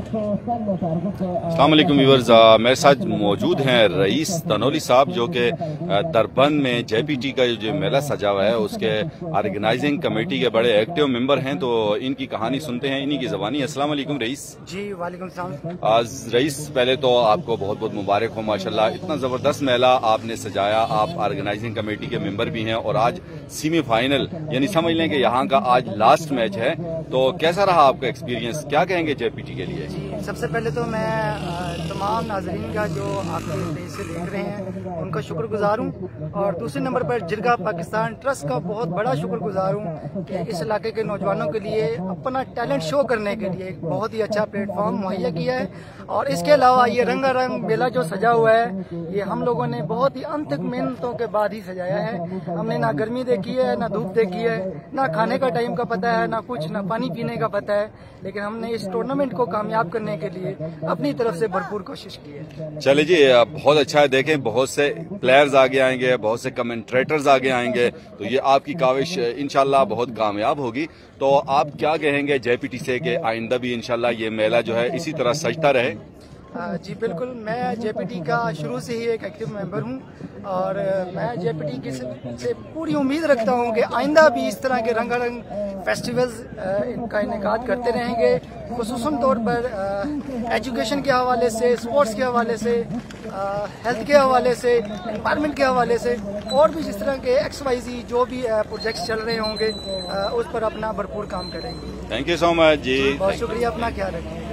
अस्सलाम वालेकुम व्यूअर्स, मेरे साथ मौजूद हैं रईस तनोली साहब जो कि दरबंद में JPT का जो मेला सजा हुआ है उसके ऑर्गेनाइजिंग कमेटी के बड़े एक्टिव मेंबर हैं। तो इनकी कहानी सुनते हैं इन्हीं की ज़बानी। अस्सलाम वालेकुम रईस। जी वालेकुम सलाम। आज रईस पहले तो आपको बहुत बहुत मुबारक हो, माशाल्लाह इतना ज़बरदस्त मेला आपने सजाया। आप ऑर्गेनाइजिंग कमेटी के मेंबर भी हैं और आज सेमीफाइनल यानी समझ लें कि यहाँ का आज लास्ट मैच है। तो कैसा रहा आपका एक्सपीरियंस, क्या कहेंगे JPT के लिए? जी सबसे पहले तो मैं तमाम नाजरीन का जो आपके पेज से देख रहे हैं उनका शुक्रगुजार हूँ, और दूसरे नंबर पर जिरगा पाकिस्तान ट्रस्ट का बहुत बड़ा शुक्रगुजार हूँ कि इस इलाके के नौजवानों के लिए अपना टैलेंट शो करने के लिए एक बहुत ही अच्छा प्लेटफॉर्म मुहैया किया है। और इसके अलावा ये रंगारंग मेला जो सजा हुआ है ये हम लोगों ने बहुत ही अनथक मेहनतों के बाद ही सजाया है। हमने ना गर्मी देखी है, ना धूप देखी है, ना खाने का टाइम का पता है, ना कुछ, ना पानी पीने का पता है, लेकिन हमने इस टूर्नामेंट को कामयाब करने के लिए अपनी तरफ से भरपूर कोशिश की है। चले जी, बहुत अच्छा है। देखें बहुत से प्लेयर्स आगे आएंगे, बहुत से कमेंट्रेटर्स आगे आएंगे, तो ये आपकी काविश इंशाल्लाह बहुत कामयाब होगी। तो आप क्या कहेंगे JPT से कि आइंदा भी इंशाल्लाह ये मेला जो है इसी तरह सजता रहे? जी बिल्कुल, मैं JPT का शुरू से ही एक एक्टिव मेंबर हूं और मैं JPT से पूरी उम्मीद रखता हूं कि आइंदा भी इस तरह के रंगारंग फेस्टिवल्स इनका इनेकाद करते रहेंगे, खुसूसन तौर पर एजुकेशन के हवाले से, स्पोर्ट्स के हवाले से, हेल्थ के हवाले से, एनवायरनमेंट के हवाले से, और भी जिस तरह के XYZ जो भी प्रोजेक्ट्स चल रहे होंगे उस पर अपना भरपूर काम करेंगे। थैंक यू सो मच जी, बहुत शुक्रिया, अपना ख्याल रखें।